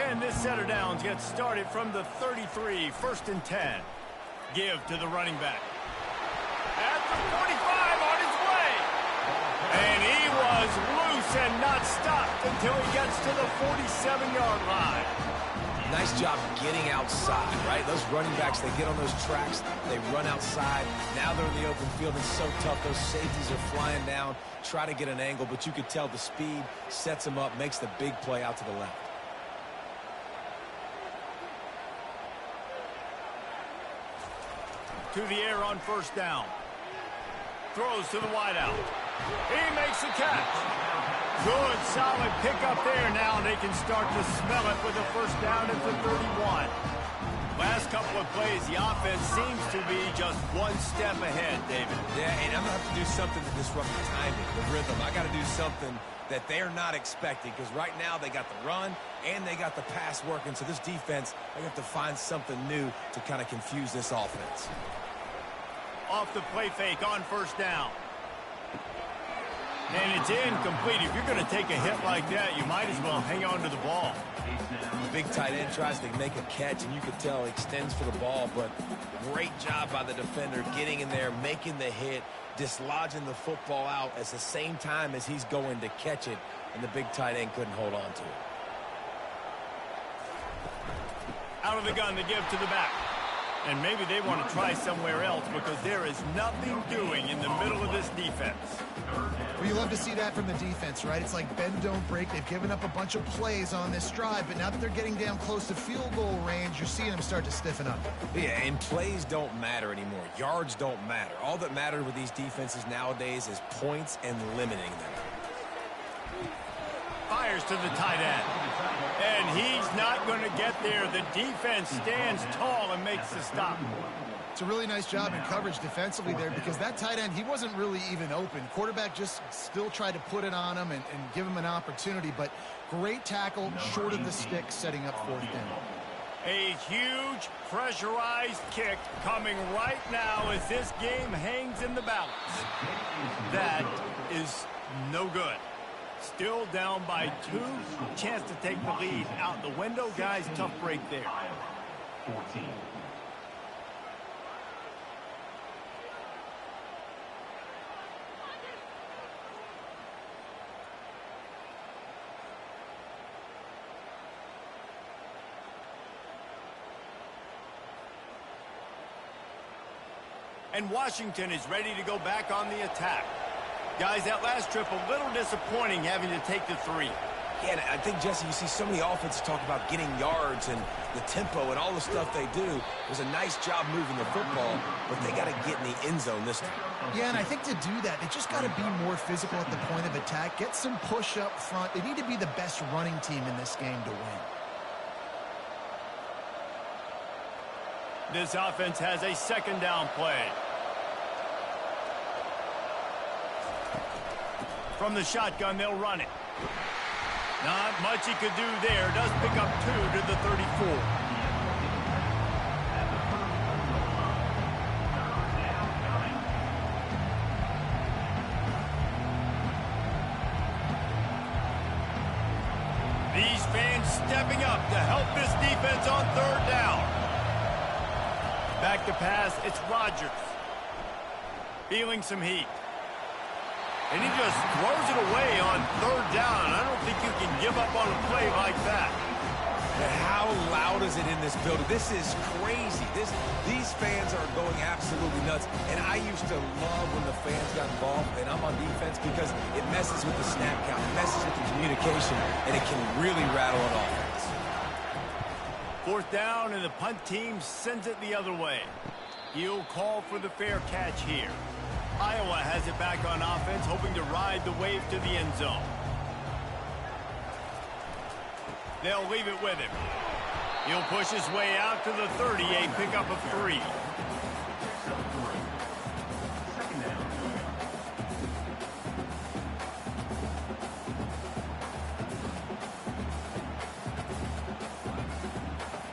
And this set of downs gets started from the 33, 1st and 10. Give to the running back. At the 45, on his way. And he was loose and not stopped until he gets to the 47-yard line. Nice job getting outside, right? Those running backs, they get on those tracks, they run outside. Now they're in the open field. It's so tough. Those safeties are flying down, try to get an angle, but you could tell the speed sets them up, makes the big play out to the left. To the air on first down. Throws to the wideout. He makes the catch. Good, solid pickup there. Now they can start to smell it with a first down at the 31. Last couple of plays, the offense seems to be just one step ahead, David. Yeah, and I'm going to have to do something to disrupt the timing, the rhythm. I got to do something that they're not expecting because right now they got the run and they got the pass working. So this defense, they have to find something new to kind of confuse this offense. Off the play fake on first down. And it's incomplete. If you're going to take a hit like that, you might as well hang on to the ball. The big tight end tries to make a catch, and you can tell he extends for the ball, but great job by the defender getting in there, making the hit, dislodging the football out at the same time as he's going to catch it, and the big tight end couldn't hold on to it. Out of the gun to give to the back. And maybe they want to try somewhere else because there is nothing doing in the middle of this defense. Well, you love to see that from the defense, right? It's like bend, don't break. They've given up a bunch of plays on this drive, but now that they're getting down close to field goal range, you're seeing them start to stiffen up. Yeah, and plays don't matter anymore. Yards don't matter. All that matters with these defenses nowadays is points and limiting them. Fires to the tight end. And he's not going to get there. The defense stands tall and makes the stop. It's a really nice job in coverage defensively there because that tight end, he wasn't really even open. Quarterback just still tried to put it on him and give him an opportunity, but great tackle, short of the stick, setting up fourth down. A huge pressurized kick coming right now as this game hangs in the balance. That is no good. Still down by 2. Chance to take the lead out the window. Guys, tough break there. 14. And Washington is ready to go back on the attack. Guys, that last trip a little disappointing having to take the 3. Yeah, and I think, Jesse, you see so many offenses talk about getting yards and the tempo and all the stuff they do. It was a nice job moving the football, but they got to get in the end zone this time. Yeah, and I think to do that, they just got to be more physical at the point of attack, get some push up front. They need to be the best running team in this game to win. This offense has a second down play. From the shotgun, they'll run it. Not much he could do there. Does pick up 2 to the 34. These fans stepping up to help this defense on third down. Back to pass, it's Rodgers. Feeling some heat. And he just throws it away on third down. I don't think you can give up on a play like that. And how loud is it in this building? This is crazy. These fans are going absolutely nuts. And I used to love when the fans got involved, and I'm on defense because it messes with the snap count, it messes with the communication, and it can really rattle an offense. Fourth down, and the punt team sends it the other way. He'll call for the fair catch here. Iowa has it back on offense, hoping to ride the wave to the end zone. They'll leave it with him. He'll push his way out to the 30, a pickup of 3.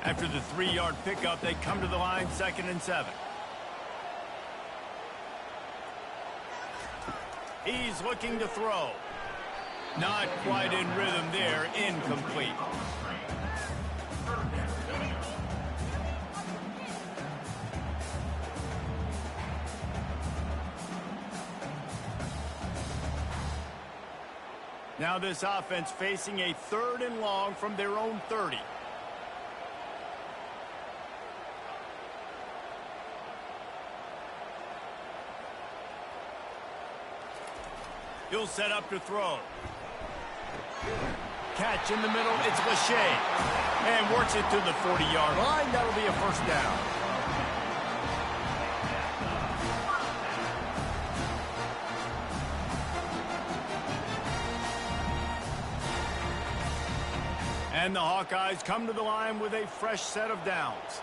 After the 3-yard pickup, they come to the line, 2nd and 7. He's looking to throw. Not quite in rhythm there, incomplete. Now this offense facing a 3rd and long from their own 30. He'll set up to throw. Catch in the middle, it's Lachey. And works it to the 40-yard line. That'll be a first down. And the Hawkeyes come to the line with a fresh set of downs.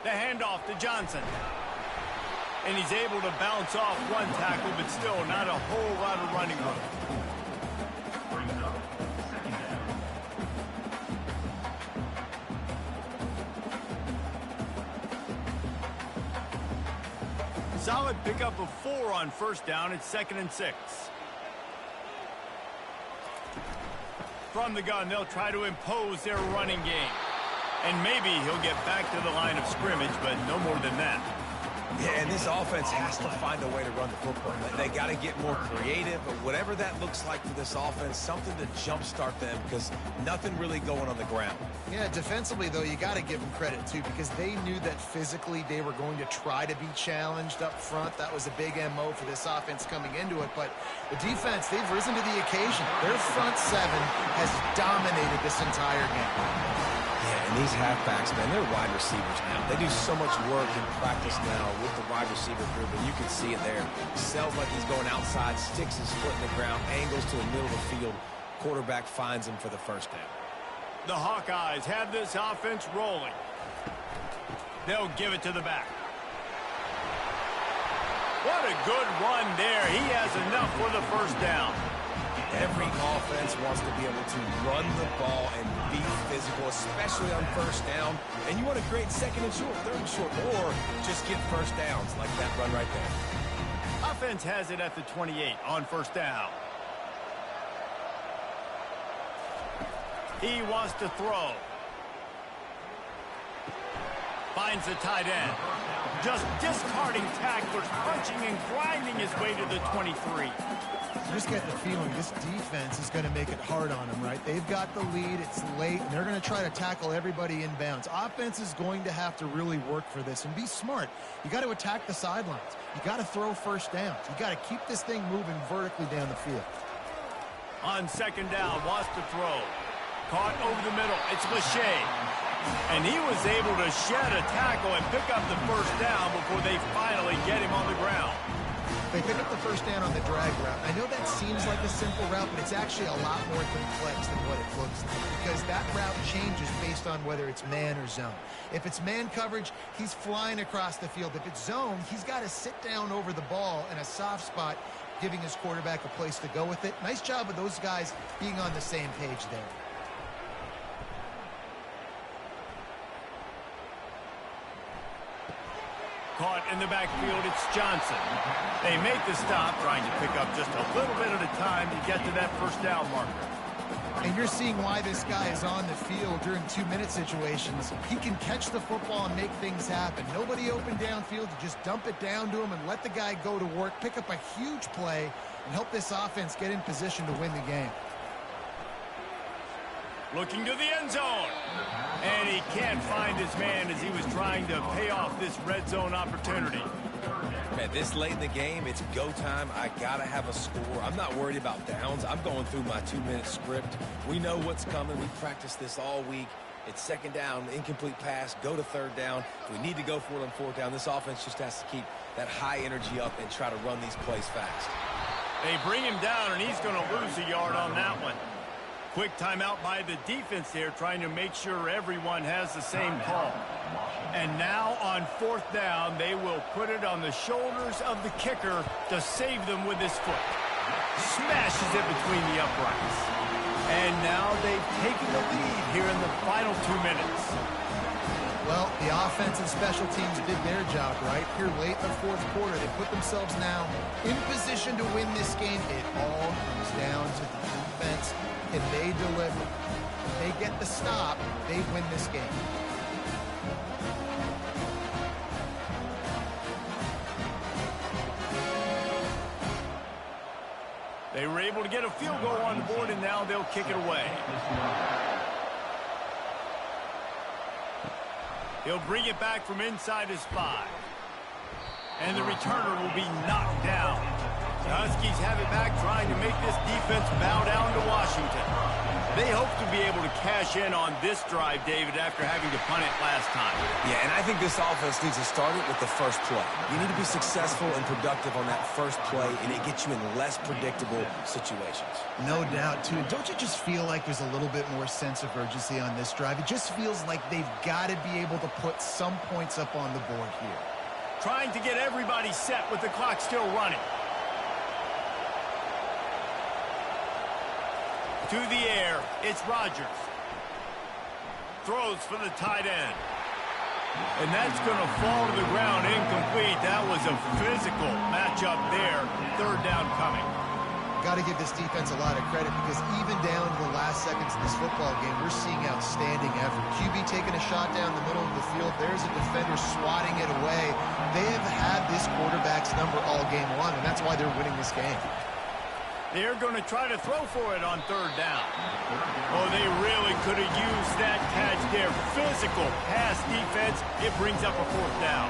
The handoff to Johnson. And he's able to bounce off one tackle, but still not a whole lot of running room. Solid pickup of 4 on first down. It's 2nd and 6. From the gun, they'll try to impose their running game. And maybe he'll get back to the line of scrimmage, but no more than that. Yeah, and this offense has to find a way to run the football. They got to get more creative, but whatever that looks like for this offense, something to jumpstart them because nothing really going on the ground. Yeah, defensively, though, you got to give them credit, too, because they knew that physically they were going to try to be challenged up front. That was a big MO for this offense coming into it. But the defense, they've risen to the occasion. Their front seven has dominated this entire game. Yeah, and these halfbacks, man, they're wide receivers now. They do so much work in practice now with the wide receiver group, and you can see it there. Sells like he's going outside, sticks his foot in the ground, angles to the middle of the field. Quarterback finds him for the first down. The Hawkeyes have this offense rolling. They'll give it to the back. What a good run there. He has enough for the first down. Every offense wants to be able to run the ball and be physical, especially on first down. And you want to create second and short, third and short, or just get first downs like that run right there. Offense has it at the 28 on first down. He wants to throw. Finds the tight end. Just discarding tacklers, punching and grinding his way to the 23. You just get the feeling this defense is going to make it hard on them, right? They've got the lead. It's late, and they're going to try to tackle everybody inbounds. Offense is going to have to really work for this and be smart. You got to attack the sidelines. You got to throw first downs. You got to keep this thing moving vertically down the field. On second down, wants to throw. Caught over the middle. It's Lachey. And he was able to shed a tackle and pick up the first down before they finally get him on the ground. They pick up the first down on the drag route. I know that seems like a simple route, but it's actually a lot more complex than what it looks like because that route changes based on whether it's man or zone. If it's man coverage, he's flying across the field. If it's zone, he's got to sit down over the ball in a soft spot, giving his quarterback a place to go with it. Nice job of those guys being on the same page there. Caught in the backfield, it's Johnson. They make the stop, trying to pick up just a little bit at a time to get to that first down marker. And you're seeing why this guy is on the field during 2-minute situations. He can catch the football and make things happen. Nobody open downfield. You just dump it down to him and let the guy go to work, pick up a huge play, and help this offense get in position to win the game. Looking to the end zone. And he can't find his man as he was trying to pay off this red zone opportunity. Man, this late in the game, it's go time. I got to have a score. I'm not worried about downs. I'm going through my 2-minute script. We know what's coming. We practiced this all week. It's second down, incomplete pass, go to third down. If we need to go for it on fourth down, this offense just has to keep that high energy up and try to run these plays fast. They bring him down, and he's going to lose a yard on that one. Quick timeout by the defense there, trying to make sure everyone has the same call. And now on fourth down, they will put it on the shoulders of the kicker to save them with his foot. Smashes it between the uprights. And now they've taken the lead here in the final 2 minutes. Well, the offense and special teams did their job, right? Here late in the fourth quarter, they put themselves now in position to win this game. It all comes down to the defense. And they deliver. If they get the stop, they win this game. They were able to get a field goal on the board, and now they'll kick it away. He'll bring it back from inside his 5. And the returner will be knocked down. The Huskies have it back, trying to make this defense bow down to Washington. They hope to be able to cash in on this drive, David, after having to punt it last time. Yeah, and I think this offense needs to start it with the first play. You need to be successful and productive on that first play, and it gets you in less predictable situations. No doubt, too. Don't you just feel like there's a little bit more sense of urgency on this drive? It just feels like they've got to be able to put some points up on the board here. Trying to get everybody set with the clock still running. To the air, it's Rodgers. Throws for the tight end. And that's going to fall to the ground incomplete. That was a physical matchup there. Third down coming. got to give this defense a lot of credit because even down to the last seconds of this football game, we're seeing outstanding effort. QB taking a shot down the middle of the field. There's a defender swatting it away. They have had this quarterback's number all game long, and that's why they're winning this game. They're going to try to throw for it on third down. Oh, they really could have used that catch there. Physical pass defense. It brings up a fourth down.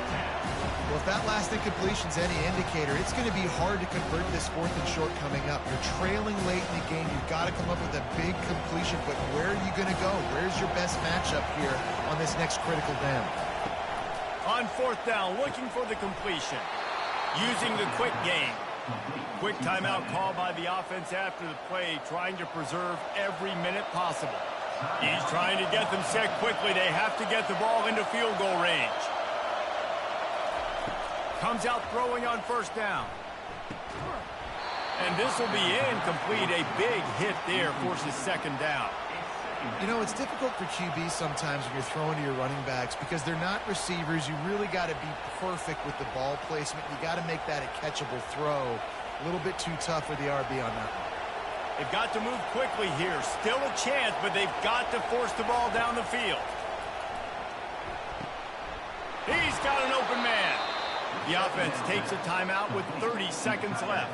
Well, if that last incompletion's any indicator, it's going to be hard to convert this fourth and short coming up. You're trailing late in the game. You've got to come up with a big completion, but where are you going to go? Where's your best matchup here on this next critical down? On fourth down, looking for the completion. Using the quick game. Quick timeout call by the offense after the play, trying to preserve every minute possible. He's trying to get them set quickly. They have to get the ball into field goal range. Comes out throwing on first down. And this will be incomplete. A big hit there forces second down. You know, it's difficult for QB sometimes when you're throwing to your running backs because they're not receivers. You really got to be perfect with the ball placement. You got to make that a catchable throw. A little bit too tough for the RB on that one. They've got to move quickly here. Still a chance, but they've got to force the ball down the field. He's got an open man. The offense takes a timeout with 30 seconds left.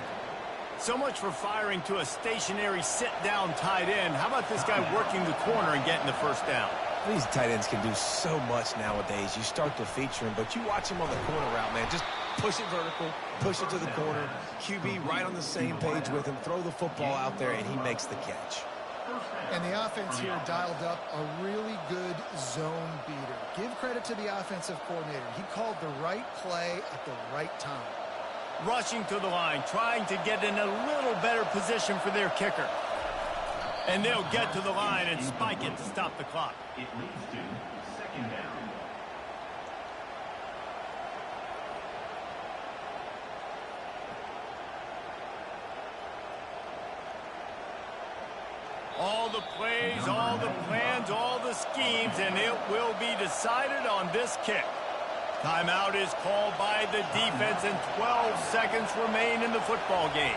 So much for firing to a stationary sit-down tight end. How about this guy working the corner and getting the first down? These tight ends can do so much nowadays. You start to feature him, but you watch him on the corner route, man. Just push it vertical, push it to the corner. QB right on the same page with him. Throw the football out there, and he makes the catch. And the offense here dialed up a really good zone beater. Give credit to the offensive coordinator. He called the right play at the right time. Rushing to the line, trying to get in a little better position for their kicker. And they'll get to the line and spike it to stop the clock. It leads to second down. All the plays, all the plans, all the schemes, and it will be decided on this kick. Timeout is called by the defense, and 12 seconds remain in the football game.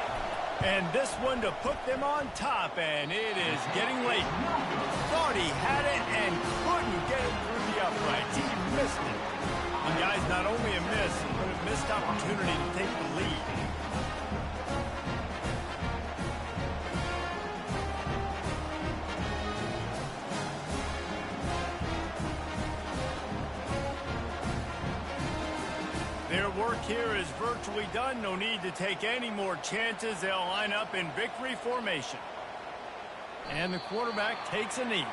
And this one to put them on top, and it is getting late. Thought he had it and couldn't get it through the uprights. He missed it. And guys, not only a miss, but a missed opportunity to take the lead. Their work here is virtually done. No need to take any more chances. They'll line up in victory formation. And the quarterback takes a knee.